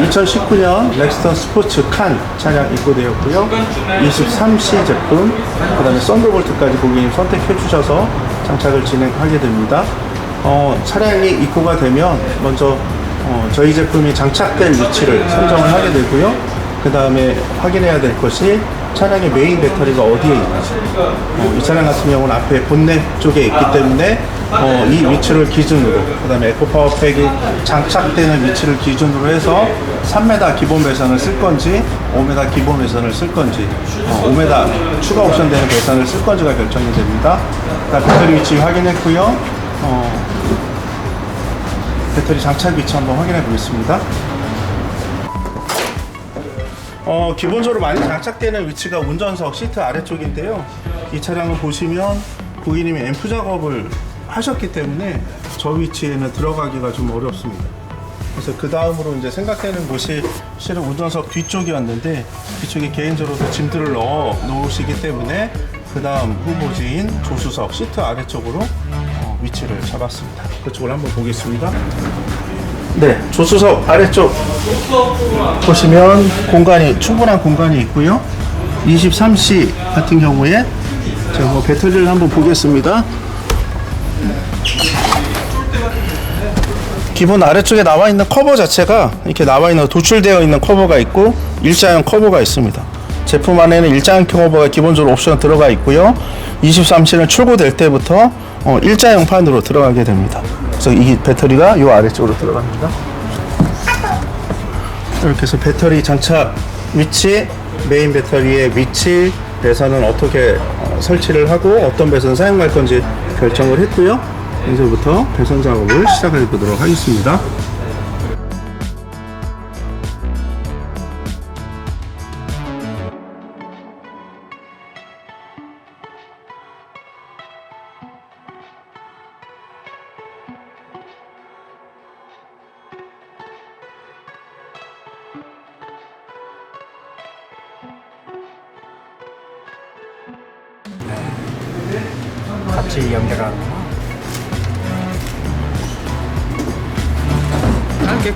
2019년 렉스턴 스포츠 칸 차량 입고되었고요. 23C 제품, 그 다음에 썬더볼트까지 고객님 선택해 주셔서 장착을 진행하게 됩니다. 차량이 입고가 되면 먼저 저희 제품이 장착될 위치를 선정을 하게 되고요. 그 다음에 확인해야 될 것이 차량의 메인 배터리가 어디에 있는지. 이 차량 같은 경우는 앞에 본넷 쪽에 있기 때문에 이 위치를 기준으로, 그 다음에 에코파워팩이 장착되는 위치를 기준으로 해서 3m 기본 배선을 쓸 건지 5m 기본 배선을 쓸 건지 5m 추가 옵션 되는 배선을 쓸 건지가 결정이 됩니다. 일단 배터리 위치 확인했고요. 배터리 장착 위치 한번 확인해 보겠습니다. 기본적으로 많이 장착되는 위치가 운전석 시트 아래쪽인데요. 이 차량을 보시면 고객님이 앰프 작업을 하셨기 때문에 저 위치에는 들어가기가 좀 어렵습니다. 그래서 그 다음으로 이제 생각되는 곳이 실은 운전석 뒤쪽이었는데, 뒤쪽에 개인적으로 짐들을 넣어 놓으시기 때문에 그 다음 후보지인 조수석 시트 아래쪽으로 위치를 잡았습니다. 그쪽을 한번 보겠습니다. 네, 조수석 아래쪽 보시면 충분한 공간이 있고요. 23C 같은 경우에 제가 배터리를 한번 보겠습니다. 기본 아래쪽에 나와 있는 커버 자체가 이렇게 나와 있는 도출되어 있는 커버가 있고 일자형 커버가 있습니다. 제품 안에는 일자형 커버가 기본적으로 옵션 들어가 있고요. 23C는 출고될 때부터 일자형판으로 들어가게 됩니다. 그래서 이 배터리가 이 아래쪽으로 들어갑니다. 이렇게 해서 배터리 장착 위치, 메인 배터리의 위치, 배선은 어떻게 설치를 하고 어떤 배선 사용할 건지 결정을 했고요. 이제부터 배선 작업을 시작해 보도록 하겠습니다. 같이 연결하는 거. 이렇게.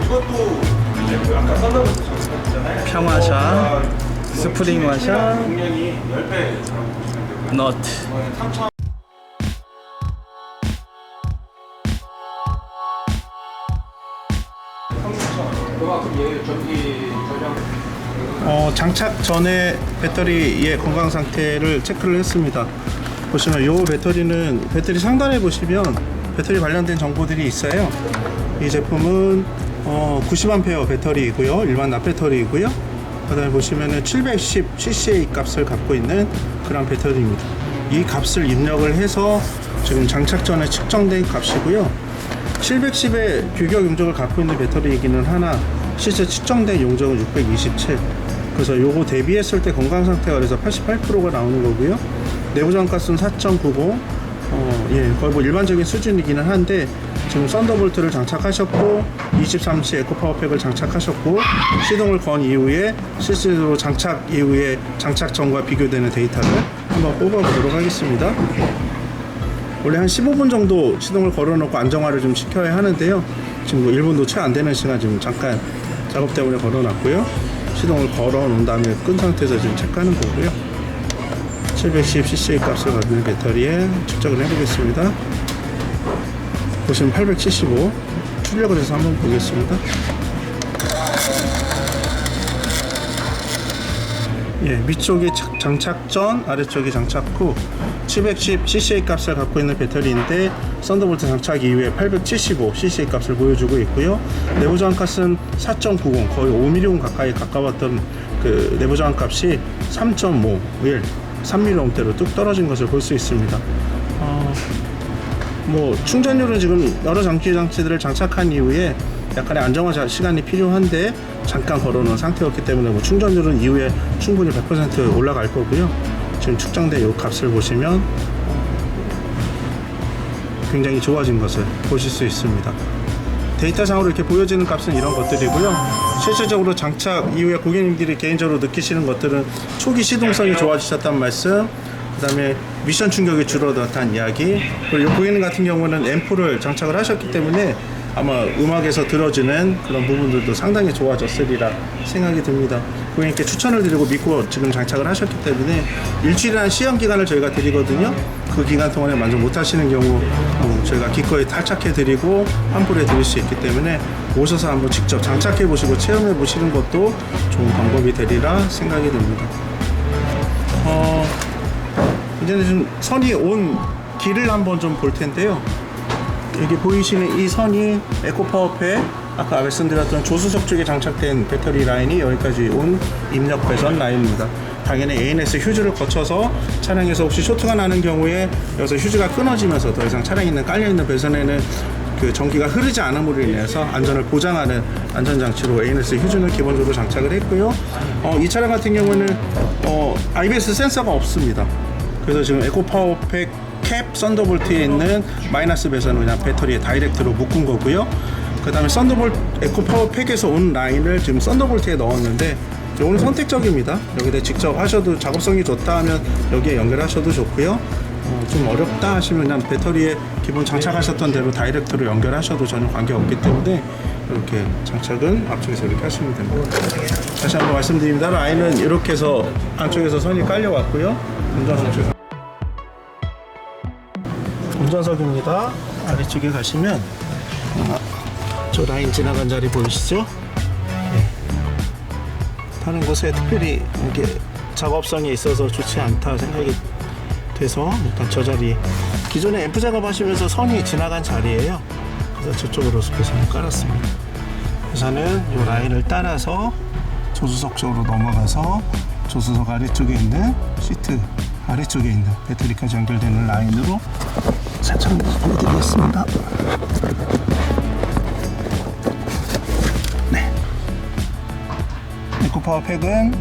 이것도 아까 썬더볼트 평화샷, 스프링 와샷, 공략이 10배 너트. 장착 전에 배터리의 건강 상태를 체크를 했습니다. 보시면 이 배터리는 배터리 상단에 보시면 배터리 관련된 정보들이 있어요. 이 제품은 90A 배터리이고요, 일반 납 배터리이고요. 그다음에 보시면은 710cc 값을 갖고 있는 그런 배터리입니다. 이 값을 입력을 해서 지금 장착 전에 측정된 값이고요. 710의 규격 용적을 갖고 있는 배터리이기는 하나 실제 측정된 용적은 627. 그래서 요거 대비했을 때 건강 상태가 그래서 88%가 나오는 거고요. 내부 저항가스는 4.90. 거의 뭐 일반적인 수준이기는 한데 지금 썬더볼트를 장착하셨고 23C 에코파워팩을 장착하셨고 시동을 건 이후에 실제로 장착 이후에 장착 전과 비교되는 데이터를 한번 뽑아보도록 하겠습니다. 원래 한 15분 정도 시동을 걸어놓고 안정화를 좀 시켜야 하는데요. 지금 뭐 1분도 채 안 되는 시간 지금 잠깐 작업 때문에 걸어놨고요. 시동을 걸어놓은 다음에 끈 상태에서 지금 체크하는 거고요. 710cc 값을 가진 배터리에 측정을 해보겠습니다. 보시면 875 출력을 해서 한번 보겠습니다. 위쪽이 장착 전, 아래쪽이 장착 후 710cc 값을 갖고 있는 배터리인데 썬더볼트 장착 이후에 875cc 값을 보여주고 있고요. 내부 저항 값은 4.90, 거의 5mm 가까이 가까웠던 그 내부 저항 값이 3.51, 3mm대로 뚝 떨어진 것을 볼 수 있습니다. 뭐 충전율은 지금 여러 장치들을 장착한 이후에 약간의 안정화 시간이 필요한데 잠깐 걸어놓은 상태였기 때문에 뭐 충전율은 이후에 충분히 100% 올라갈 거고요. 지금 측정된 이 값을 보시면 굉장히 좋아진 것을 보실 수 있습니다. 데이터상으로 이렇게 보여지는 값은 이런 것들이고요. 실질적으로 장착 이후에 고객님들이 개인적으로 느끼시는 것들은 초기 시동성이 좋아지셨다는 말씀, 그 다음에 미션 충격이 줄어들었다는 이야기, 그리고 고객님 같은 경우는 앰프를 장착을 하셨기 때문에 아마 음악에서 들어지는 그런 부분들도 상당히 좋아졌으리라 생각이 듭니다. 고객님께 추천을 드리고 믿고 지금 장착을 하셨기 때문에 일주일이라는 시험 기간을 저희가 드리거든요. 그 기간 동안에 만족 못 하시는 경우 저희가 기꺼이 탈착해 드리고 환불해 드릴 수 있기 때문에 오셔서 한번 직접 장착해 보시고 체험해 보시는 것도 좋은 방법이 되리라 생각이 듭니다. 이제는 좀 선이 온 길을 한번 좀 볼 텐데요. 여기 보이시는 이 선이 에코파워팩, 아까 말씀드렸던 조수석 쪽에 장착된 배터리 라인이 여기까지 온 입력 배선 라인입니다. 당연히 ANS 휴즈를 거쳐서 차량에서 혹시 쇼트가 나는 경우에 여기서 휴즈가 끊어지면서 더 이상 차량에 있는 깔려있는 배선에는 그 전기가 흐르지 않음으로 인해서 안전을 보장하는 안전장치로 ANS 휴즈는 기본적으로 장착을 했고요. 이 차량 같은 경우는 IBS 센서가 없습니다. 그래서 지금 에코파워팩 캡 썬더볼트에 있는 마이너스 배선은 그냥 배터리에 다이렉트로 묶은 거고요. 그 다음에 썬더볼트 에코파워팩에서 온 라인을 지금 썬더볼트에 넣었는데 오늘 선택적입니다. 여기다 직접 하셔도 작업성이 좋다 하면 여기에 연결하셔도 좋고요. 좀 어렵다 하시면 그냥 배터리에 기본 장착하셨던 대로 다이렉트로 연결하셔도 전혀 관계없기 때문에 이렇게 장착은 앞쪽에서 이렇게 하시면 됩니다. 다시 한번 말씀드립니다. 라인은 이렇게 해서 안쪽에서 선이 깔려왔고요. 운전석입니다. 아래쪽에 가시면 저 라인 지나간 자리 보이시죠? 네. 타는 곳에 특별히 이렇게 작업성이 있어서 좋지 않다 생각이 돼서 일단 저 자리, 기존에 앰프 작업하시면서 선이 지나간 자리예요. 그래서 저쪽으로 배선을 깔았습니다. 우선은 이 라인을 따라서 조수석 쪽으로 넘어가서 조수석 아래쪽에 있는 시트 아래쪽에 있는 배터리까지 연결되는 라인으로 살짝 보여드리겠습니다. 네. 에코파워팩은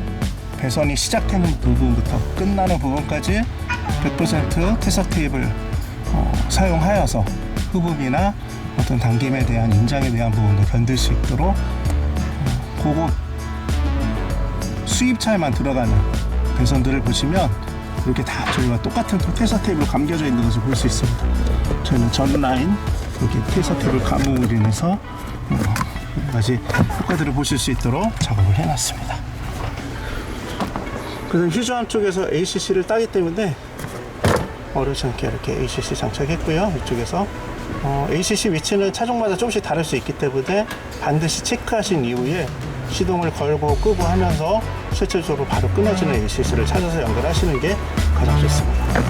배선이 시작되는 부분부터 끝나는 부분까지 100% 테서 테이프를 사용하여서 흡음이나 어떤 당김에 대한 인장에 대한 부분도 견딜 수 있도록 고급 수입차에만 들어가는 배선들을 보시면 이렇게 다 저희가 똑같은 테서 테이프로 감겨져 있는 것을 볼 수 있습니다. 저희는 전 라인 여기 테서 테이프 감음으로 인해서 여기까지 효과들을 보실 수 있도록 작업을 해놨습니다. 그래서 휴즈 안쪽에서 ACC를 따기 때문에 어렵지 않게 이렇게 ACC 장착했고요. 이쪽에서 ACC 위치는 차종마다 조금씩 다를 수 있기 때문에 반드시 체크하신 이후에 시동을 걸고 끄고 하면서 실질적으로 바로 끊어지는 ACC를 찾아서 연결하시는 게 가장 좋습니다.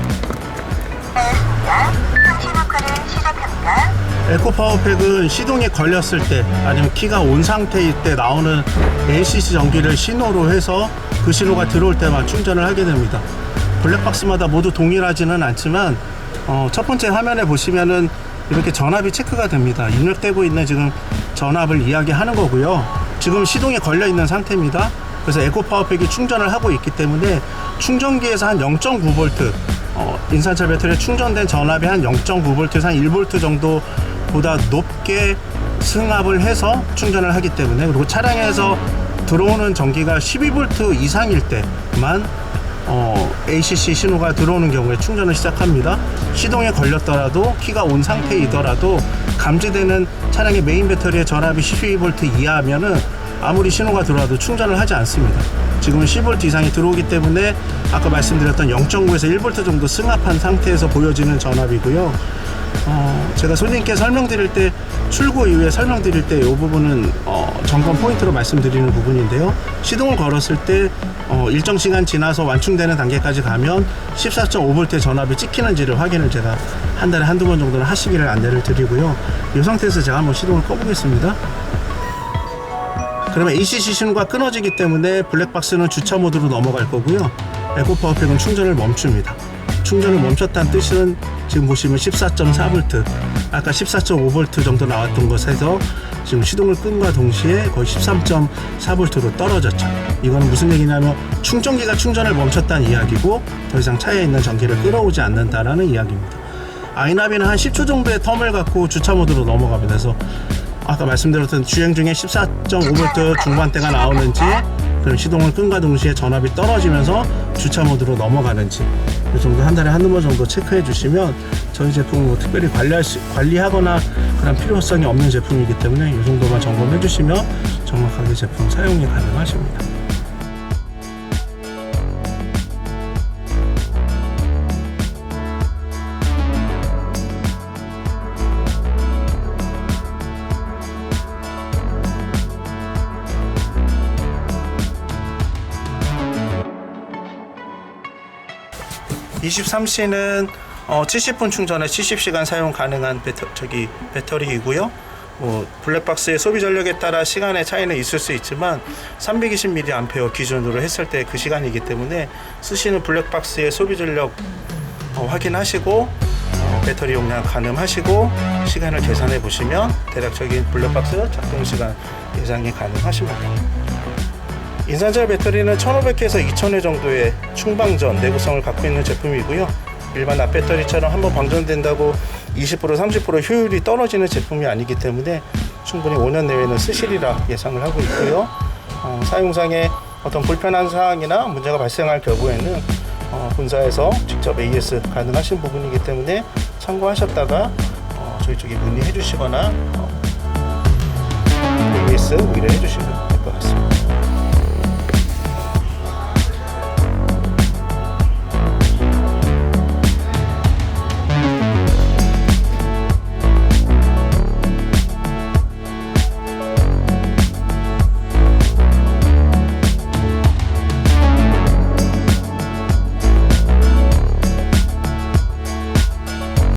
에코파워팩은 시동에 걸렸을 때 아니면 키가 온 상태일 때 나오는 ACC 전기를 신호로 해서 그 신호가 들어올 때만 충전을 하게 됩니다. 블랙박스마다 모두 동일하지는 않지만 첫 번째 화면에 보시면은 이렇게 전압이 체크가 됩니다. 입력되고 있는 지금 전압을 이야기하는 거고요. 지금 시동에 걸려 있는 상태입니다. 그래서 에코파워팩이 충전을 하고 있기 때문에 충전기에서 한 0.9V 인산철 배터리에 충전된 전압이 한 0.9V에서 한 1V 정도보다 높게 승합을 해서 충전을 하기 때문에, 그리고 차량에서 들어오는 전기가 12V 이상일 때만 ACC 신호가 들어오는 경우에 충전을 시작합니다. 시동에 걸렸더라도 키가 온 상태이더라도 감지되는 차량의 메인 배터리의 전압이 12V 이하면은 아무리 신호가 들어와도 충전을 하지 않습니다. 지금은 10V 이상이 들어오기 때문에 아까 말씀드렸던 0.9에서 1V 정도 승합한 상태에서 보여지는 전압이고요. 제가 손님께 설명드릴 때, 출고 이후에 설명드릴 때 이 부분은 점검 포인트로 말씀드리는 부분인데요. 시동을 걸었을 때 일정 시간 지나서 완충되는 단계까지 가면 14.5V의 전압이 찍히는지를 확인을 제가 한 달에 한두 번 정도는 하시기를 안내를 드리고요. 이 상태에서 제가 한번 시동을 꺼보겠습니다. 그러면 ACC 신호가 끊어지기 때문에 블랙박스는 주차 모드로 넘어갈 거고요. 에코파워팩은 충전을 멈춥니다. 충전을 멈췄다는 뜻은 지금 보시면 14.4V, 아까 14.5V 정도 나왔던 것에서 지금 시동을 끈과 동시에 거의 13.4V로 떨어졌죠. 이거는 무슨 얘기냐면 충전기가 충전을 멈췄다는 이야기고 더 이상 차에 있는 전기를 끌어오지 않는다라는 이야기입니다. 아이나비는 한 10초 정도의 텀을 갖고 주차 모드로 넘어갑니다. 그래서 아까 말씀드렸던 주행 중에 14.5V 중반대가 나오는지, 그럼 시동을 끈과 동시에 전압이 떨어지면서 주차 모드로 넘어가는지, 이 정도 한 달에 한두 번 정도 체크해 주시면 저희 제품은 뭐 특별히 관리하거나 그런 필요성이 없는 제품이기 때문에 이 정도만 점검해 주시면 정확하게 제품 사용이 가능하십니다. (23C)는 70분 충전에 70시간 사용 가능한 배터리이고요. 블랙박스의 소비 전력에 따라 시간의 차이는 있을 수 있지만 320mAh 기준으로 했을 때 그 시간이기 때문에 쓰시는 블랙박스의 소비 전력 확인하시고 배터리 용량 가늠하시고 시간을 계산해 보시면 대략적인 블랙박스 작동 시간 예상이 가능하십니다. 인산철 배터리는 1500회에서 2000회 정도의 충방전 내구성을 갖고 있는 제품이고요. 일반 납배터리처럼 한번 방전된다고 20% 30% 효율이 떨어지는 제품이 아니기 때문에 충분히 5년 내외는 쓰시리라 예상을 하고 있고요. 사용상에 어떤 불편한 사항이나 문제가 발생할 경우에는 본사에서 직접 AS 가능하신 부분이기 때문에 참고하셨다가 저희 쪽에 문의해 주시거나 AS 의뢰해 주시면 될 것 같습니다.